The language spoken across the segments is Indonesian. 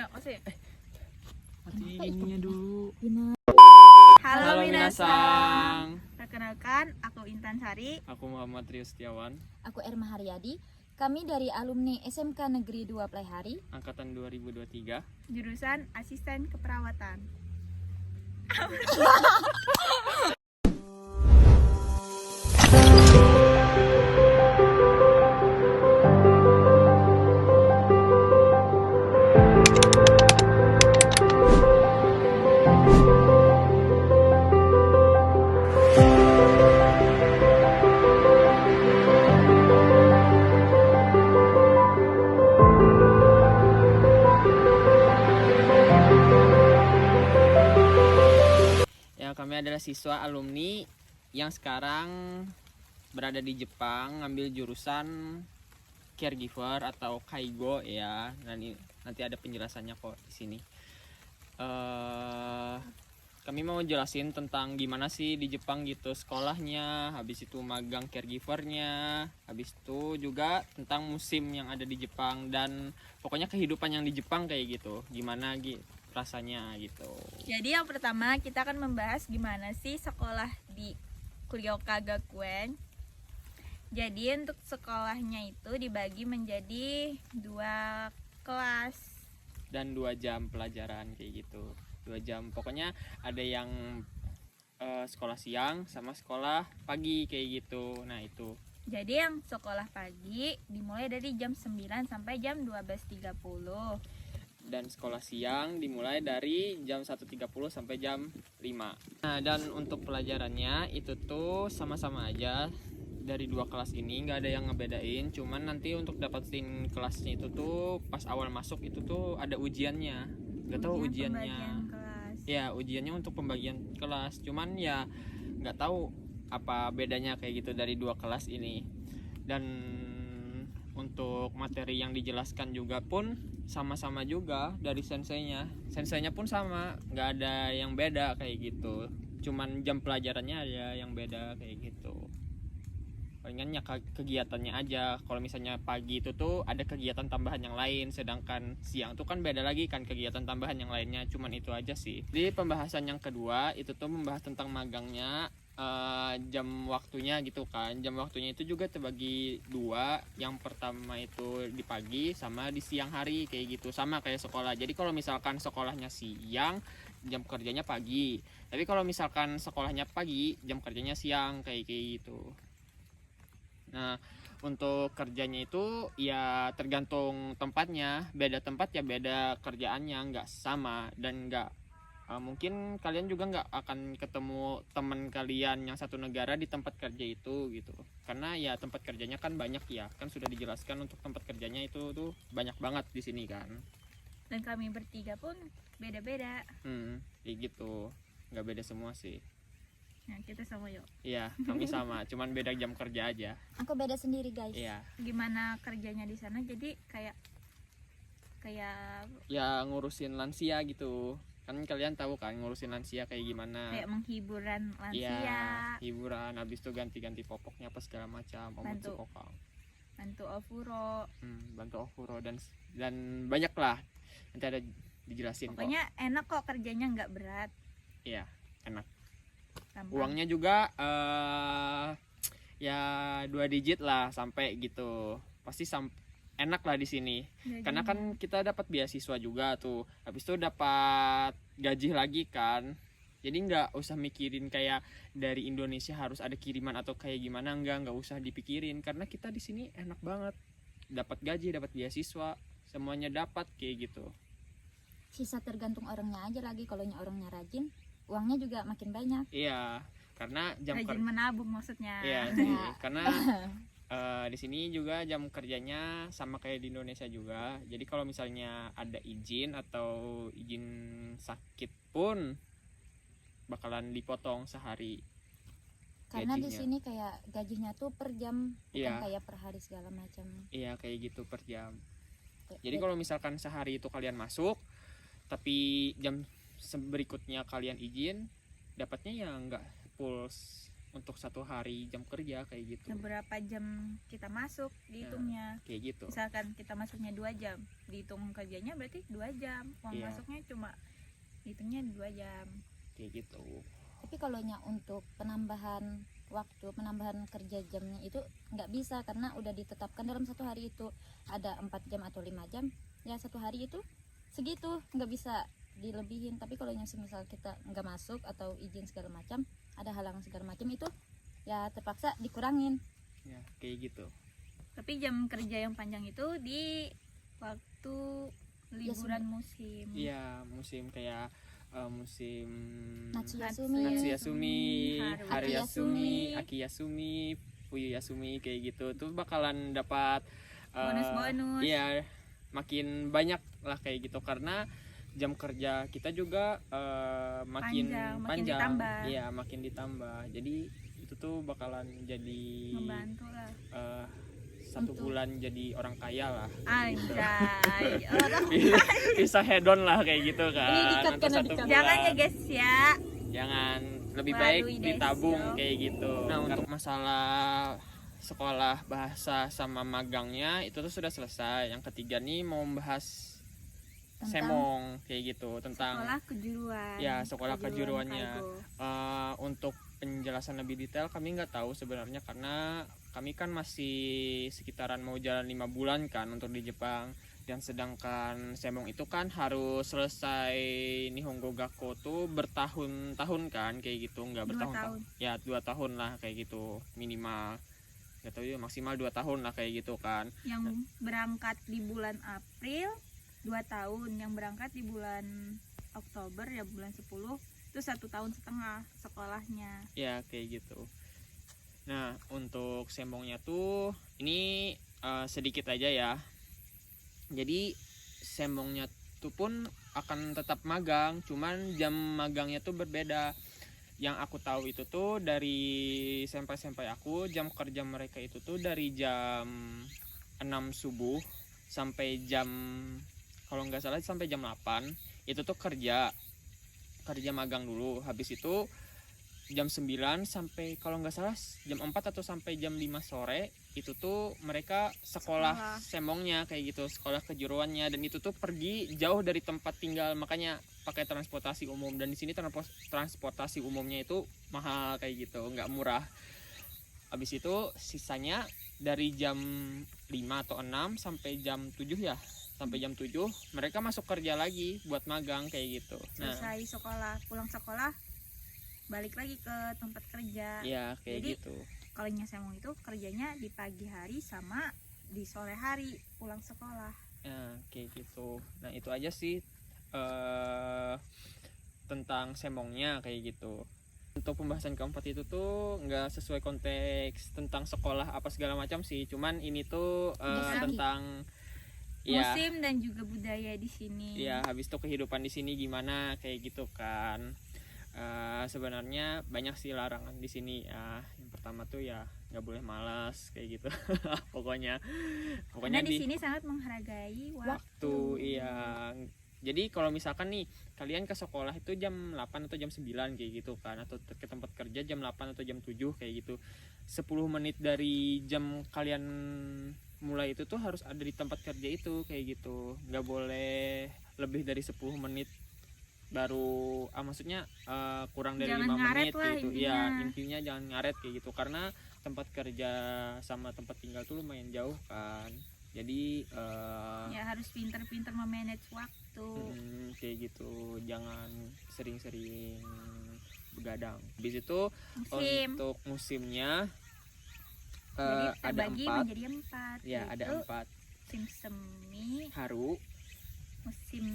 Ayo, masih. Mati ininya dulu. Halo Minasang. Perkenalkan, aku Intan Sari. Aku Muhammad Rio Setiawan, Aku Erma Haryadi. Kami dari alumni SMK Negeri 2 Playhari. angkatan 2023. Jurusan Asisten Keperawatan. Ya, kami adalah siswa alumni yang sekarang berada di Jepang, ngambil jurusan caregiver atau kaigo ya. Nanti ada penjelasannya kok di sini. Kami mau jelasin tentang gimana sih di Jepang gitu sekolahnya, habis itu magang caregivernya, habis itu juga tentang musim yang ada di Jepang dan pokoknya kehidupan yang di Jepang kayak gitu, gimana gitu rasanya gitu. Jadi yang pertama kita akan membahas gimana sih sekolah di Kurioka Gakuen. Jadi untuk sekolahnya itu dibagi menjadi 2 kelas. Dan 2 jam pelajaran kayak gitu, 2 jam pokoknya ada yang sekolah siang sama sekolah pagi kayak gitu. Nah itu Jadi yang sekolah pagi dimulai dari jam 9 sampai jam 12.30. dan sekolah siang dimulai dari jam 1.30 sampai jam 5. Nah, dan untuk pelajarannya itu tuh sama-sama aja dari 2 kelas ini, nggak ada yang ngebedain. Cuman nanti untuk dapetin kelasnya itu tuh pas awal masuk itu tuh ada ujiannya. Nggak tahu ujiannya. Pembagian kelas. Ya, ujiannya untuk pembagian kelas. Cuman ya nggak tahu apa bedanya kayak gitu dari 2 kelas ini. Dan untuk materi yang dijelaskan juga pun sama-sama juga dari senseinya pun sama, nggak ada yang beda kayak gitu, cuman jam pelajarannya ada yang beda kayak gitu. Palingan ya kegiatannya aja, kalau misalnya pagi itu tuh ada kegiatan tambahan yang lain, sedangkan siang tuh kan beda lagi kan kegiatan tambahan yang lainnya. Cuman itu aja sih. Di pembahasan yang kedua itu tuh membahas tentang magangnya, jam waktunya gitu kan. Jam waktunya itu juga terbagi 2. Yang pertama itu di pagi sama di siang hari kayak gitu, sama kayak sekolah. Jadi kalau misalkan sekolahnya siang, jam kerjanya pagi. Tapi kalau misalkan sekolahnya pagi, jam kerjanya siang kayak gitu. Nah, untuk kerjanya itu ya tergantung tempatnya, beda tempat ya beda kerjaannya, nggak sama. Dan nggak mungkin kalian juga nggak akan ketemu teman kalian yang satu negara di tempat kerja itu gitu, karena ya tempat kerjanya kan banyak ya, kan sudah dijelaskan untuk tempat kerjanya itu tuh banyak banget di sini kan. Dan kami bertiga pun beda-beda. Kayak gitu, nggak beda semua sih. Nah, kita sama yuk. Iya, kami sama, cuman beda jam kerja aja. Aku beda sendiri guys. Iya. Gimana kerjanya di sana? Jadi kayak Ya ngurusin lansia gitu. Kan kalian tahu kan ngurusin lansia kayak gimana. kayak menghiburan lansia, Iya, hiburan, habis itu ganti-ganti popoknya apa segala macam, obat Bantu. sukokang. bantu ofuro. Bantu ofuro dan banyak lah. Nanti ada dijelasin Pokoknya enak kok kerjanya, nggak berat. Iya, enak. Gampang. Uangnya juga ya 2 digit lah sampai gitu. Pasti enak lah di sini. Gajinya. Karena kan kita dapat beasiswa juga tuh. Habis itu dapat gaji lagi kan. Jadi nggak usah mikirin kayak dari Indonesia harus ada kiriman atau kayak gimana, nggak usah dipikirin karena kita di sini enak banget. Dapat gaji, dapat beasiswa, semuanya dapat kayak gitu. Sisa tergantung orangnya aja lagi. Kalau orangnya rajin, uangnya juga makin banyak. Iya, karena rajin menabung maksudnya. Iya sih, karena di sini juga jam kerjanya sama kayak di Indonesia juga. Jadi kalau misalnya ada izin atau izin sakit pun bakalan dipotong sehari. Karena di Gajinya. sini kayak gajinya tuh per jam, bukan Iya. kayak per hari segala macam. Iya kayak gitu per jam. Kayak Jadi kalau misalkan sehari itu kalian masuk, tapi jam berikutnya kalian izin, dapatnya ya nggak full untuk satu hari jam kerja kayak gitu. Berapa jam kita masuk dihitungnya. Kayak gitu. Misalkan kita masuknya 2 jam, dihitung kerjanya berarti 2 jam. Uang Iya. masuknya cuma hitungnya 2 jam. Kayak gitu. Tapi kalau untuk penambahan waktu, penambahan kerja jamnya itu nggak bisa karena udah ditetapkan dalam satu hari itu ada 4 jam atau 5 jam, ya satu hari itu segitu, nggak bisa dilebihin. Tapi kalau yang semisal kita nggak masuk atau izin segala macam, ada halangan segala macam, itu ya terpaksa dikurangin. Ya kayak gitu. Tapi jam kerja yang panjang itu di waktu liburan musim. Iya, musim kayak musim Natsuyasumi, Natsuyasumi, Haruyasumi, Akiyasumi. Akiyasumi, Fuyuyasumi kayak gitu tuh bakalan dapat Bonus-bonus. Iya, makin banyak lah kayak gitu karena jam kerja kita juga makin Makin ditambah. Iya, makin ditambah. Jadi itu tuh bakalan jadi Membantu lah. satu Untuk- bulan jadi orang kaya lah. Anjay. Orang Bisa hedon lah kayak gitu kan. Ini dikat Untuk karena satu dikat. jangan ya bulan. guys ya. Jangan, lebih Waduh, baik Desyo. ditabung kayak gitu. Nah, untuk masalah sekolah bahasa sama magangnya itu tuh sudah selesai. Yang ketiga nih mau membahas Tentang- semong kayak gitu tentang Sekolah kejuruan. ya sekolah kejuruannya. kargo. Untuk penjelasan lebih detail kami nggak tahu sebenarnya karena kami kan masih sekitaran mau jalan 5 bulan kan untuk di Jepang, dan sedangkan semong itu kan harus selesai Nihongo Gakko tuh bertahun-tahun kan kayak gitu, nggak 2 bertahun-tahun tahun. ya 2 tahun lah kayak gitu minimal, nggak tahu ya maksimal 2 tahun lah kayak gitu kan. Yang berangkat di bulan April 2 tahun, yang berangkat di bulan Oktober ya bulan 10 itu 1,5 tahun sekolahnya. Ya kayak gitu. Nah untuk semongnya tuh ini sedikit aja ya. Jadi semongnya tuh pun akan tetap magang, cuman jam magangnya tuh berbeda. Yang aku tahu itu tuh dari senpai-senpai aku, jam kerja mereka itu tuh dari jam 6 subuh sampai jam, kalau nggak salah sampai jam 8 itu tuh kerja magang dulu. Habis itu jam 9 sampai kalau nggak salah jam 4 atau sampai jam 5 sore itu tuh mereka sekolah semongnya kayak gitu, sekolah kejuruannya, dan itu tuh pergi jauh dari tempat tinggal, makanya pakai transportasi umum. Dan di sini transportasi umumnya itu mahal kayak gitu, nggak murah. Habis itu sisanya dari jam 5 atau 6 sampai jam 7 ya, sampai jam 7 mereka masuk kerja lagi buat magang kayak gitu. Nah, Selesai sekolah, pulang sekolah balik lagi ke tempat kerja. ya kayak Jadi, gitu. Kalau semong itu kerjanya di pagi hari sama di sore hari pulang sekolah. Ya kayak gitu. Nah itu aja sih tentang semongnya kayak gitu. Untuk pembahasan keempat itu tuh nggak sesuai konteks tentang sekolah apa segala macam sih, cuman ini tuh Desaki. tentang ya Musim dan juga budaya di sini. ya habis itu kehidupan di sini gimana kayak gitu kan. Sebenarnya banyak sih larangan di sini. Yang pertama tuh ya nggak boleh malas kayak gitu. pokoknya Karena di sini sangat menghargai waktu. Iya, jadi kalau misalkan nih kalian ke sekolah itu jam 8 atau jam 9 kayak gitu kan, atau ke tempat kerja jam 8 atau jam 7 kayak gitu, 10 menit dari jam kalian mulai itu tuh harus ada di tempat kerja itu kayak gitu, nggak boleh lebih dari 10 menit baru maksudnya kurang dari Jangan 5 ngaret menit lah gitu. intinya. Ya intinya jangan ngaret kayak gitu, karena tempat kerja sama tempat tinggal tuh lumayan jauh kan. Jadi Ya harus pinter-pinter memanage waktu. kayak gitu, jangan sering-sering begadang. Habis itu Musim. untuk musimnya Jadi ada terbagi 4. menjadi 4. Ya ada yaitu 4. musim semi, Haru, musim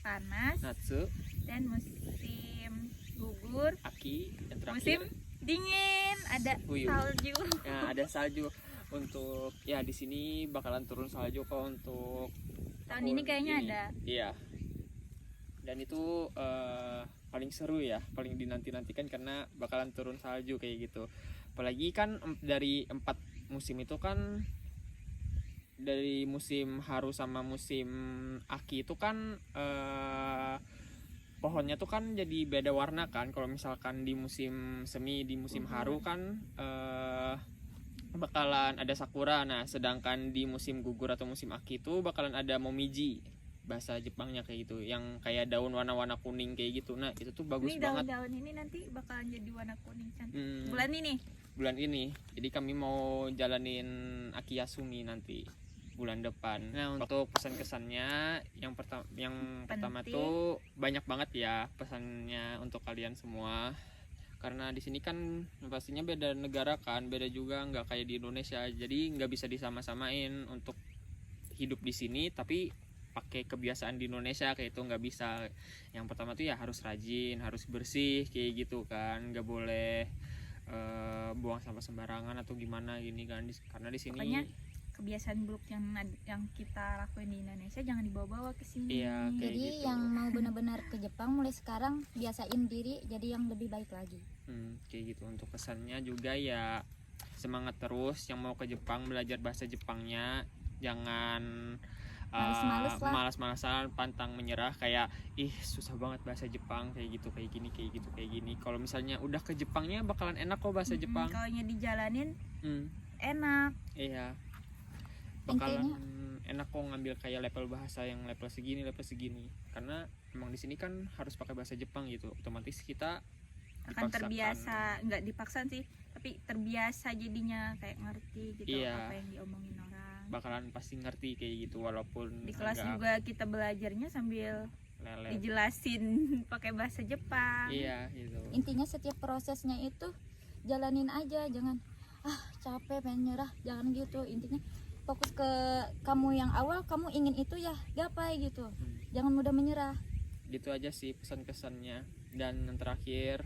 panas, Natsu, dan musim gugur, Aki, dan musim terakhir dingin, ada Fuyuu. salju. ya ada salju. Untuk ya di sini bakalan turun salju kok untuk Tahun ini kayaknya ada. Iya. Dan itu paling seru ya, paling dinanti-nantikan karena bakalan turun salju kayak gitu. Apalagi kan dari 4 musim itu kan, dari musim haru sama musim aki itu kan pohonnya tuh kan jadi beda warna kan. Kalau misalkan di musim semi, di musim haru kan bakalan ada sakura. Nah sedangkan di musim gugur atau musim aki itu bakalan ada momiji, bahasa Jepangnya kayak gitu, yang kayak daun warna-warna kuning kayak gitu. Nah itu tuh bagus Ini banget. daun-daun ini nanti bakalan jadi warna kuning cantik. Hmm. Bulan ini. Jadi kami mau jalanin Akiyasumi nanti bulan depan. Nah untuk pesan-kesannya yang pertama Penting. tuh banyak banget ya pesannya untuk kalian semua. Karena di sini kan pastinya beda negara kan, beda juga, nggak kayak di Indonesia. Jadi nggak bisa disama-samain untuk hidup di sini tapi pakai kebiasaan di Indonesia kayak itu nggak bisa. Yang pertama tuh ya harus rajin, harus bersih kayak gitu kan, nggak boleh buang sampah sembarangan atau gimana gini kan. Karena di sini Pokoknya kebiasaan buruk yang kita lakuin di Indonesia jangan dibawa-bawa ke sini. iya kayak Jadi gitu. yang mau benar-benar ke Jepang mulai sekarang biasain diri jadi yang lebih baik lagi. Kayak gitu. Untuk kesannya juga ya semangat terus yang mau ke Jepang belajar bahasa Jepangnya, jangan Males-males lah. malas-malasan, pantang menyerah kayak ih susah banget bahasa Jepang kayak gitu kayak gini. Kalau misalnya udah ke Jepangnya bakalan enak kok bahasa Jepang. Kalau dijalanin Hmm, enak. iya bakalan Intinya- enak kok ngambil kayak level bahasa yang level segini karena emang di sini kan harus pakai bahasa Jepang gitu, otomatis kita Akan dipaksakan. terbiasa, nggak dipaksa sih, tapi terbiasa jadinya kayak ngerti gitu Iya. apa yang diomongin orang. Bakalan pasti ngerti kayak gitu walaupun Di kelas agak juga kita belajarnya sambil lelet. dijelasin pakai bahasa Jepang. Iya gitu. Intinya setiap prosesnya itu jalanin aja, jangan capek pengen nyerah, jangan gitu. Intinya fokus ke kamu yang awal, kamu ingin itu ya gapai gitu, jangan mudah menyerah. Gitu aja sih pesan-kesannya. Dan yang terakhir,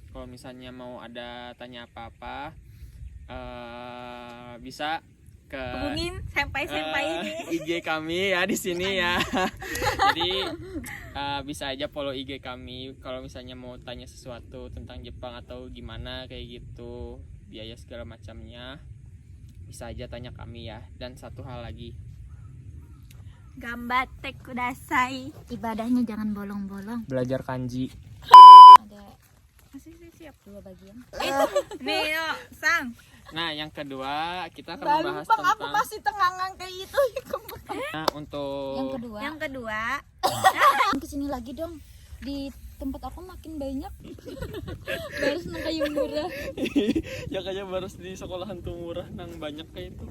kalau misalnya mau ada tanya apa-apa bisa ke Hubungin senpai-senpai ini. IG kami ya di sini ya. Jadi bisa aja follow IG kami kalau misalnya mau tanya sesuatu tentang Jepang atau gimana kayak gitu, biaya segala macamnya bisa aja tanya kami ya. Dan satu hal lagi, Gambatte kudasai. Ibadahnya jangan bolong-bolong. belajar kanji. Ada Masih siap. 2 bagian. Nih, yo, Sang. Nah yang kedua kita akan membahas tentang tengangan kayak itu. nah, untuk Yang kedua, Yang kedua, kesini lagi dong. Di tempat aku makin banyak. Baru nang kayu murah. ya kayak baru di sekolahan tuh murah nang banyak kayak itu.